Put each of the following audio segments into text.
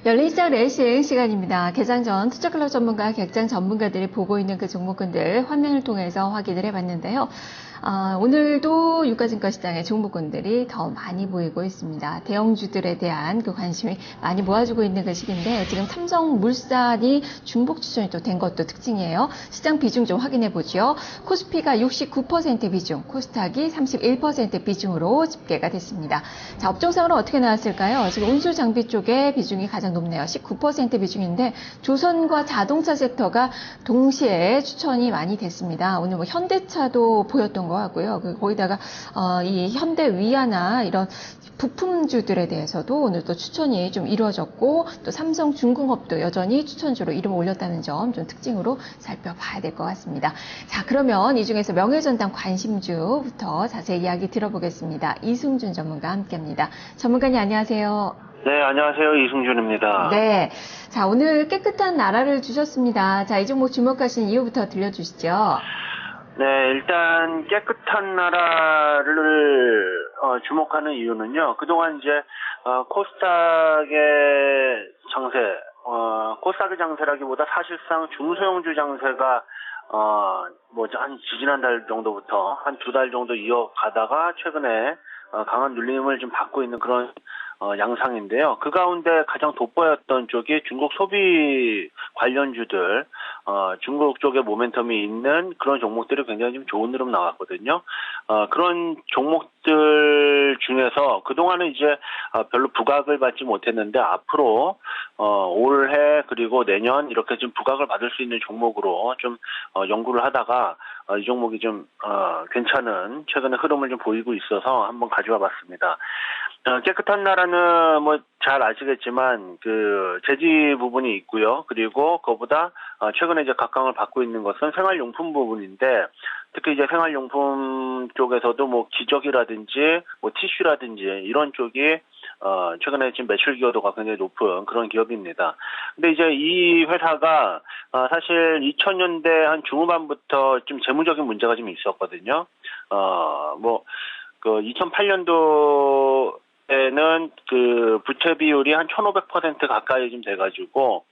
열린 시장 레이싱 시간입니다. 개장 전 투자클럽 전문가, 객장 전문가들이 보고 있는 그 종목군들 화면을 통해서 확인을 해봤는데요. 오늘도 유가증권 시장의 종목군들이 더 많이 보이고 있습니다. 대형주들에 대한 그 관심이 많이 모아지고 있는 그 시기인데 지금 삼성물산이 중복 추천이 또 된 것도 특징이에요. 시장 비중 좀 확인해 보죠. 코스피가 69% 비중, 코스닥이 31% 비중으로 집계가 됐습니다. 자, 업종상으로 어떻게 나왔을까요? 지금 운수 장비 쪽에 비중이 가장 높네요. 19% 비중인데 조선과 자동차 섹터가 동시에 추천이 많이 됐습니다. 오늘 뭐 현대차도 보였던 것 같고요. 거기다가 이 현대위아나 이런 부품주들에 대해서도 오늘 또 추천이 좀 이루어졌고 또 삼성중공업도 여전히 추천주로 이름을 올렸다는 점 좀 특징으로 살펴봐야 될 것 같습니다. 자, 그러면 이 중에서 명예전당 관심주부터 자세히 이야기 들어보겠습니다. 이승준 전문가 함께합니다. 전문가님 안녕하세요. 네, 안녕하세요. 이승준입니다. 네. 자, 오늘 깨끗한 나라를 주셨습니다. 자, 이 종목 주목하신 이유부터 들려주시죠. 네, 일단 깨끗한 나라를 주목하는 이유는요. 그동안 이제 코스닥의 장세, 코스닥의 장세라기보다 사실상 중소형주 장세가 한 지지난달 정도부터 한 2달 정도 이어가다가 최근에 강한 눌림을 좀 받고 있는 그런 양상인데요. 그 가운데 가장 돋보였던 쪽이 중국 소비 관련주들, 중국 쪽에 모멘텀이 있는 그런 종목들이 굉장히 좀 좋은 흐름 나왔거든요. 그런 종목들 중에서 그동안은 이제 별로 부각을 받지 못했는데 앞으로 올해 그리고 내년 이렇게 좀 부각을 받을 수 있는 종목으로 좀 연구를 하다가 이 종목이 좀 괜찮은 최근에 흐름을 좀 보이고 있어서 한번 가져와 봤습니다. 깨끗한 나라는 뭐 잘 아시겠지만 그 재지 부분이 있고요. 그리고 그거보다 최근에 이제 각광을 받고 있는 것은 생활용품 부분인데 특히 이제 생활용품 쪽에서도 뭐 기저귀라든지 뭐 티슈라든지 이런 쪽이 최근에 지금 매출 기여도가 굉장히 높은 그런 기업입니다. 근데 이제 이 회사가 사실 2000년대 한 중후반부터 좀 재무적인 문제가 좀 있었거든요. 2008년도 에는 그 부채 비율이 한 1,500% 가까이 좀 돼가지고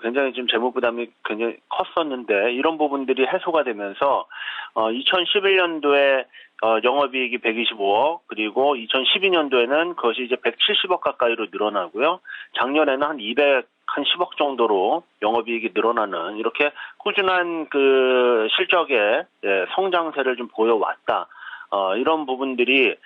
굉장히 지금 재무 부담이 굉장히 컸었는데 이런 부분들이 해소가 되면서 2011년도에 영업이익이 125억 그리고 2012년도에는 그것이 이제 170억 가까이로 늘어나고요. 작년에는 한 10억 정도로 영업이익이 늘어나는 이렇게 꾸준한 그 실적의 성장세를 좀 보여왔다. 이런 부분들이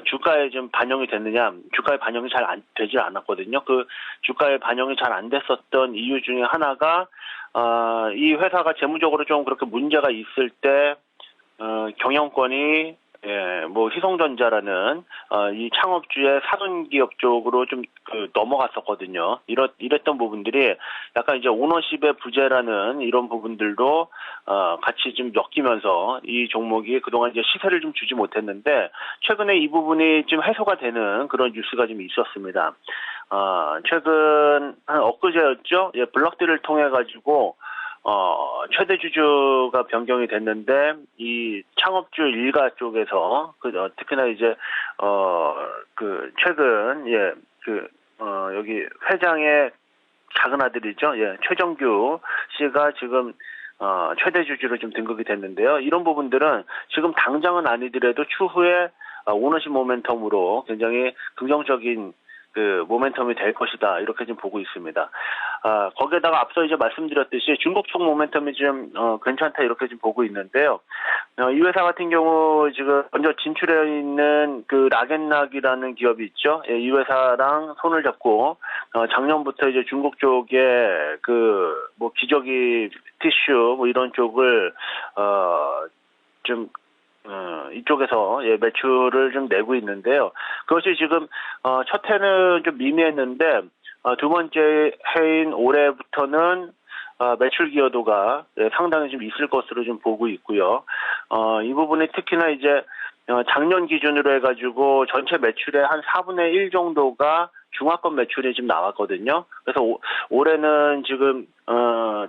주가에 좀 반영이 됐느냐? 주가에 반영이 잘 되지 않았거든요. 그 주가에 반영이 잘 안 됐었던 이유 중에 하나가 이 회사가 재무적으로 좀 그렇게 문제가 있을 때 경영권이 희성전자라는 이 창업주의 사돈기업 쪽으로 좀 넘어갔었거든요. 이랬던 부분들이 약간 이제 오너십의 부재라는 이런 부분들도 같이 좀 엮이면서 이 종목이 그동안 이제 시세를 좀 주지 못했는데 최근에 이 부분이 좀 해소가 되는 그런 뉴스가 좀 있었습니다. 최근 한 엊그제였죠. 블록딜을 통해 가지고 최대 주주가 변경이 됐는데, 이 창업주 일가 쪽에서, 특히나 이제, 최근, 여기 회장의 작은 아들이죠. 최정규 씨가 지금, 최대 주주로 좀 등극이 됐는데요. 이런 부분들은 지금 당장은 아니더라도 추후에 오너십 모멘텀으로 굉장히 긍정적인 그 모멘텀이 될 것이다 이렇게 좀 보고 있습니다. 거기에다가 앞서 이제 말씀드렸듯이 중국 쪽 모멘텀이 좀 괜찮다 이렇게 좀 보고 있는데요. 이 회사 같은 경우 지금 먼저 진출해 있는 그 락앤락이라는 기업이 있죠. 이 회사랑 손을 잡고 작년부터 이제 중국 쪽에 그 뭐 기저귀 티슈 뭐 이런 쪽을 이쪽에서 매출을 좀 내고 있는데요. 그것이 지금 첫 해는 좀 미미했는데 두 번째 해인 올해부터는 매출 기여도가 상당히 좀 있을 것으로 좀 보고 있고요. 이 부분이 특히나 이제 작년 기준으로 해가지고 전체 매출의 한 4분의 1 정도가 중화권 매출이 지금 나왔거든요. 그래서 올해는 지금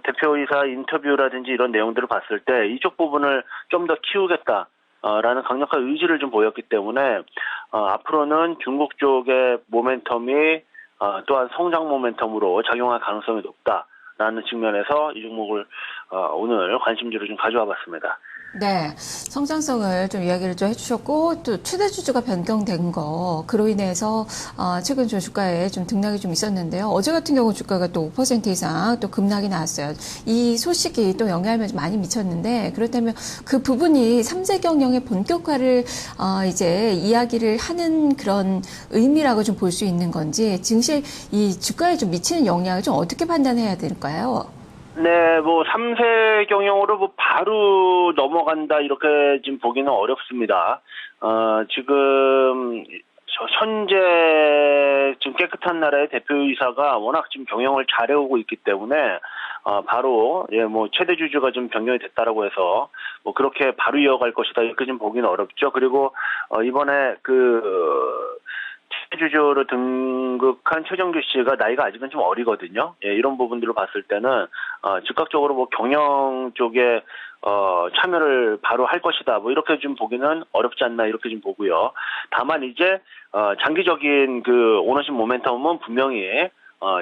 대표이사 인터뷰라든지 이런 내용들을 봤을 때 이쪽 부분을 좀 더 키우겠다. 라는 강력한 의지를 좀 보였기 때문에 앞으로는 중국 쪽의 모멘텀이 또한 성장 모멘텀으로 작용할 가능성이 높다라는 측면에서 이 종목을 오늘 관심주로 좀 가져와 봤습니다. 네, 성장성을 좀 이야기를 좀 해주셨고, 또 최대 주주가 변경된 거, 그로 인해서 최근 좀 주가에 좀 등락이 좀 있었는데요. 어제 같은 경우 주가가 또 5% 이상 또 급락이 나왔어요. 이 소식이 또 영향을 좀 많이 미쳤는데, 그렇다면 그 부분이 삼재 경영의 본격화를 이제 이야기를 하는 그런 의미라고 좀 볼 수 있는 건지, 증시 이 주가에 좀 미치는 영향을 좀 어떻게 판단해야 될까요? 네, 뭐 3세 경영으로 뭐 바로 넘어간다 이렇게 지금 보기는 어렵습니다. 지금 현재 지금 깨끗한 나라의 대표이사가 워낙 지금 경영을 잘해오고 있기 때문에 바로 뭐 최대 주주가 좀 변경이 됐다라고 해서 뭐 그렇게 바로 이어갈 것이다 이렇게 좀 보기는 어렵죠. 그리고 이번에 주주로 등극한 최정규 씨가 나이가 아직은 좀 어리거든요. 이런 부분들을 봤을 때는 즉각적으로 뭐 경영 쪽에 참여를 바로 할 것이다. 뭐 이렇게 좀 보기는 어렵지 않나 이렇게 좀 보고요. 다만 이제 장기적인 그 오너십 모멘텀은 분명히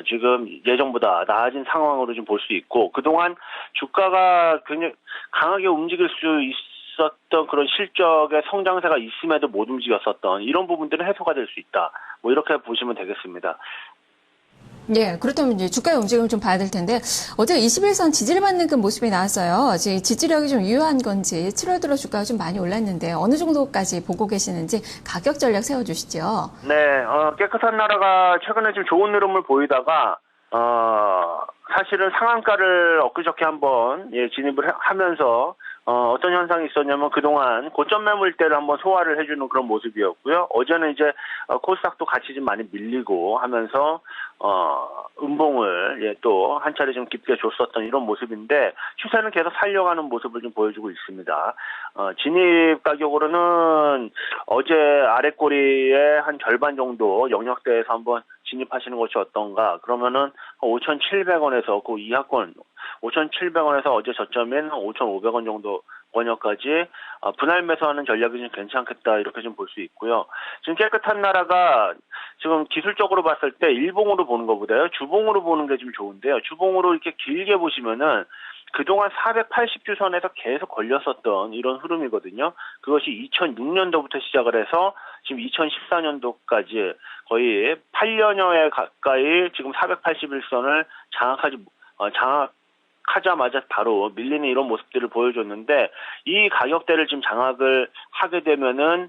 지금 예전보다 나아진 상황으로 좀 볼 수 있고, 그동안 주가가 굉장히 강하게 움직일 수 있었던 그런 실적의 성장세가 있음에도 못 움직였었던 이런 부분들은 해소가 될 수 있다. 뭐 이렇게 보시면 되겠습니다. 예, 그렇다면 이제 주가의 움직임을 좀 봐야 될 텐데, 어제 21선 지지를 받는 그 모습이 나왔어요. 지지력이 좀 유효한 건지, 7월 들어 주가가 좀 많이 올랐는데, 어느 정도까지 보고 계시는지 가격 전략 세워주시죠. 네, 깨끗한 나라가 최근에 좀 좋은 흐름을 보이다가, 사실은 상한가를 엊그저께 한번 진입을 하면서 어떤 현상이 있었냐면 그동안 고점 매물대를 한번 소화를 해주는 그런 모습이었고요. 어제는 이제 코스닥도 같이 좀 많이 밀리고 하면서 음봉을 또 한 차례 좀 깊게 줬었던 이런 모습인데 추세는 계속 살려가는 모습을 좀 보여주고 있습니다. 진입 가격으로는 어제 아랫꼬리의 한 절반 정도 영역대에서 한번 진입하시는 것이 어떤가. 그러면은 5,700원에서 그 이하권 5,700원에서 어제 저점인 5,500원 정도 원역까지 분할 매수하는 전략이 좀 괜찮겠다 이렇게 좀 볼 수 있고요. 지금 깨끗한 나라가 지금 기술적으로 봤을 때 일봉으로 보는 것보다요 주봉으로 보는 게 좀 좋은데요. 주봉으로 이렇게 길게 보시면은 그동안 480주 선에서 계속 걸렸었던 이런 흐름이거든요. 그것이 2006년도부터 시작을 해서 지금 2014년도까지 거의 8년여에 가까이 지금 481선을 장악하자마자 바로 밀리는 이런 모습들을 보여줬는데 이 가격대를 지금 장악을 하게 되면은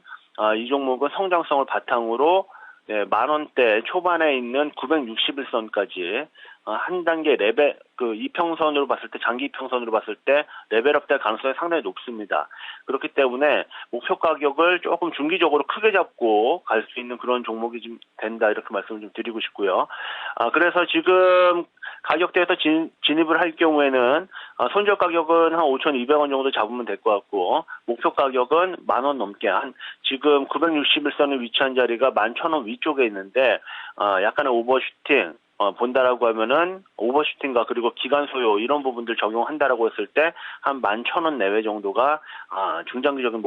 이 종목은 성장성을 바탕으로 10,000원대 초반에 있는 961선까지 한 단계 레벨 이평선으로 봤을 때 장기 이평선으로 봤을 때 레벨업 될 가능성이 상당히 높습니다. 그렇기 때문에 목표 가격을 조금 중기적으로 크게 잡고 갈 수 있는 그런 종목이 좀 된다 이렇게 말씀을 좀 드리고 싶고요. 그래서 지금 가격대에서 진입을 할 경우에는 손절 가격은 한 5,200원 정도 잡으면 될 것 같고 목표 가격은 10,000원 넘게 지금 961선에 위치한 자리가 11,000원 위쪽에 있는데 약간의 오버슈팅 본다라고 하면은 오버슈팅과 그리고 기간 소요 이런 부분들 적용한다라고 했을 때 한 11,000원 내외 정도가 중장기적인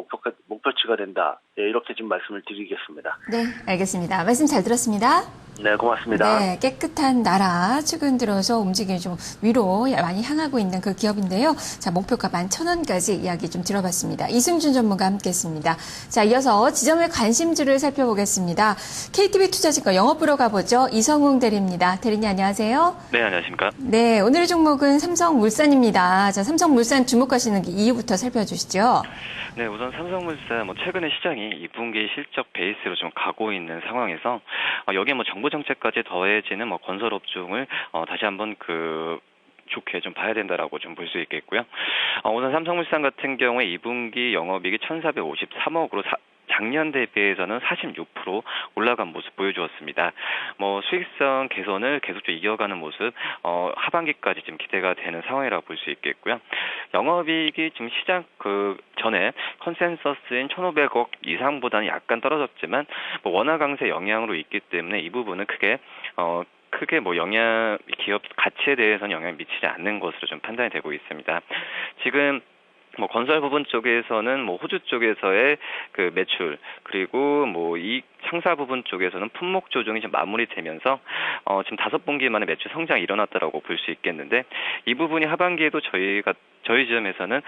목표치가 된다. 이렇게 지금 말씀을 드리겠습니다. 네, 알겠습니다. 말씀 잘 들었습니다. 네, 고맙습니다. 네, 깨끗한 나라 최근 들어서 움직임이 좀 위로 많이 향하고 있는 그 기업인데요. 자, 목표가 11,000원까지 이야기 좀 들어봤습니다. 이승준 전문가 함께했습니다. 자, 이어서 지점의 관심주를 살펴보겠습니다. KTB 투자증권 영업부로 가보죠. 이성웅 대리입니다. 대리님 안녕하세요. 네, 안녕하십니까. 네, 오늘의 종목은 삼성물산입니다. 자, 삼성물산 주목하시는 이유부터 살펴주시죠. 네, 우선 삼성물산 최근에 시장이 2분기 실적 베이스로 좀 가고 있는 상황에서 여기에 정부 정책까지 더해지는 건설업종을 다시 한번 좋게 좀 봐야 된다라고 좀 볼 수 있겠고요. 우선 삼성물산 같은 경우에 2분기 영업이익이 1,453억으로 작년 대비해서는 46% 올라간 모습 보여주었습니다. 수익성 개선을 계속적으로 이어가는 모습, 하반기까지 지금 기대가 되는 상황이라고 볼 수 있겠고요. 영업이익이 지금 시장 전에 컨센서스인 1,500억 이상보다는 약간 떨어졌지만 원화 강세 영향으로 있기 때문에 이 부분은 크게 기업 가치에 대해서는 영향을 미치지 않는 것으로 좀 판단이 되고 있습니다. 지금 뭐 건설 부분 쪽에서는 뭐 호주 쪽에서의 그 매출, 그리고 뭐 이 상사 부분 쪽에서는 품목 조정이 좀 마무리되면서 지금 5분기 만에 매출 성장이 일어났다라고 볼 수 있겠는데, 이 부분이 하반기에도 저희 지점에서는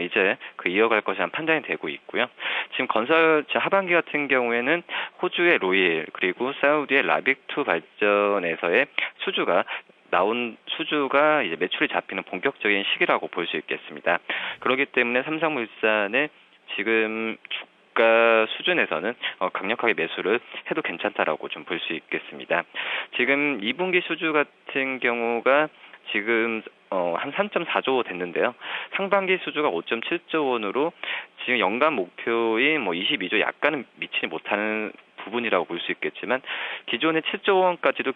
이제 그 이어갈 것이라는 판단이 되고 있고요. 지금 건설 하반기 같은 경우에는 호주의 로일, 그리고 사우디의 라빅2 발전에서의 수주가 이제 매출이 잡히는 본격적인 시기라고 볼 수 있겠습니다. 그렇기 때문에 삼성물산의 지금 주가 수준에서는 강력하게 매수를 해도 괜찮다라고 좀 볼 수 있겠습니다. 지금 2분기 수주 같은 경우가 지금 한 3.4조 됐는데요. 상반기 수주가 5.7조 원으로 지금 연간 목표인 뭐 22조 약간은 미치지 못하는 부분이라고 볼 수 있겠지만, 기존의 7조 원까지도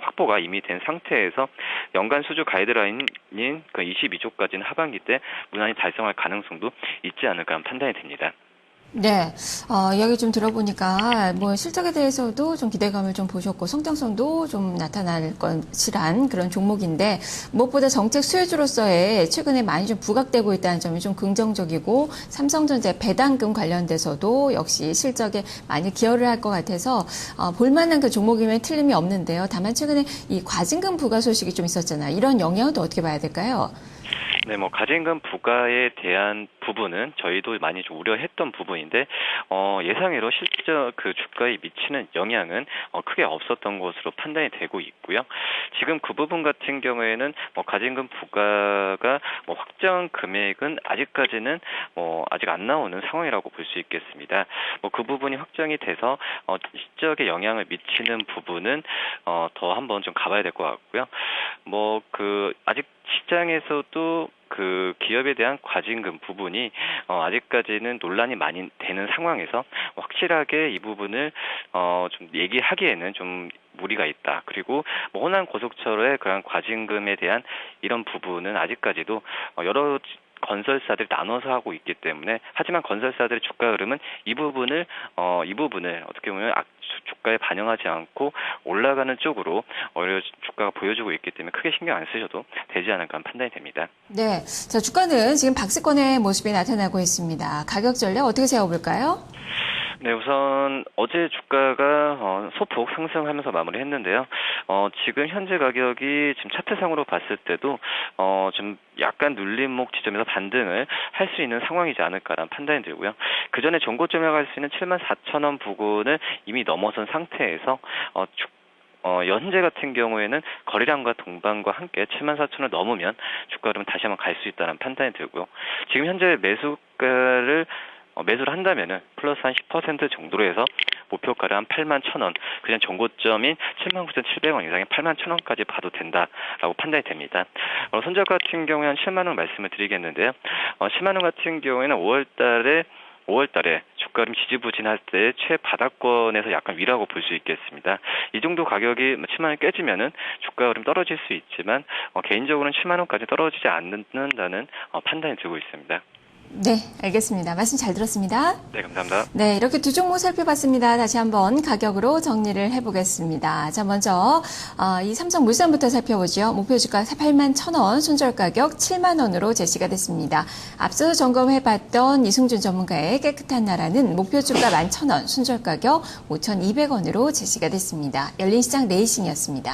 확보가 이미 된 상태에서 연간 수주 가이드라인인 그 22조까지는 하반기 때 무난히 달성할 가능성도 있지 않을까 하는 판단이 됩니다. 네, 이야기 좀 들어보니까 뭐 실적에 대해서도 좀 기대감을 좀 보셨고 성장성도 좀 나타날 것이란 그런 종목인데, 무엇보다 정책 수혜주로서의 최근에 많이 좀 부각되고 있다는 점이 좀 긍정적이고, 삼성전자 배당금 관련돼서도 역시 실적에 많이 기여를 할 것 같아서 볼만한 그 종목임에 틀림이 없는데요. 다만 최근에 이 과징금 부과 소식이 좀 있었잖아요. 이런 영향은 또 어떻게 봐야 될까요? 네, 뭐 과징금 부과에 대한 부분은 저희도 많이 좀 우려했던 부분인데, 예상외로 실제 그 주가에 미치는 영향은 크게 없었던 것으로 판단이 되고 있고요. 지금 그 부분 같은 경우에는 뭐 과징금 부과가 뭐 확정 금액은 아직까지는 아직 안 나오는 상황이라고 볼 수 있겠습니다. 뭐 그 부분이 확정이 돼서 실적에 영향을 미치는 부분은 더 한번 좀 가봐야 될 것 같고요. 뭐 그 아직 시장에서도 그 기업에 대한 과징금 부분이 아직까지는 논란이 많이 되는 상황에서 확실하게 이 부분을 좀 얘기하기에는 좀 무리가 있다. 그리고 뭐 호남 고속철의 그런 과징금에 대한 이런 부분은 아직까지도 여러 건설사들 나눠서 하고 있기 때문에, 하지만 건설사들의 주가 흐름은 이 부분을 어떻게 보면 주가에 반영하지 않고 올라가는 쪽으로 오히려 주가가 보여주고 있기 때문에 크게 신경 안 쓰셔도 되지 않을까 하는 판단이 됩니다. 네, 자, 주가는 지금 박스권의 모습이 나타나고 있습니다. 가격 전략 어떻게 세워볼까요? 네, 우선 어제 주가가 소폭 상승하면서 마무리했는데요. 지금 현재 가격이 지금 차트상으로 봤을 때도 좀 약간 눌림목 지점에서 반등을 할 수 있는 상황이지 않을까라는 판단이 들고요. 그 전에 전고점에 갈 수 있는 74,000원 부근을 이미 넘어선 상태에서 현재 같은 경우에는 거래량과 동반과 함께 74,000원을 넘으면 주가는 다시 한번 갈 수 있다는 판단이 들고요. 지금 현재 매수를 한다면은 플러스 한 10% 정도로 해서 목표가를 한 81,000원, 그냥 전고점인 79,700원 이상의 81,000원까지 봐도 된다라고 판단이 됩니다. 손절 같은 경우에 한 7만 원 말씀을 드리겠는데요. 10만 원 같은 경우에는 5월달에 주가 좀 지지부진할 때 최바닥권에서 약간 위라고 볼 수 있겠습니다. 이 정도 가격이 7만 원 깨지면은 주가가 좀 떨어질 수 있지만 개인적으로는 7만 원까지 떨어지지 않는다는 판단이 들고 있습니다. 네, 알겠습니다. 말씀 잘 들었습니다. 네, 감사합니다. 네, 이렇게 두 종목 살펴봤습니다. 다시 한번 가격으로 정리를 해보겠습니다. 자, 먼저 이 삼성물산부터 살펴보죠. 목표 주가 81,000원, 손절 가격 7만 원으로 제시가 됐습니다. 앞서 점검해봤던 이승준 전문가의 깨끗한 나라는 목표 주가 11,000원, 손절 가격 5,200원으로 제시가 됐습니다. 열린 시장 레이싱이었습니다.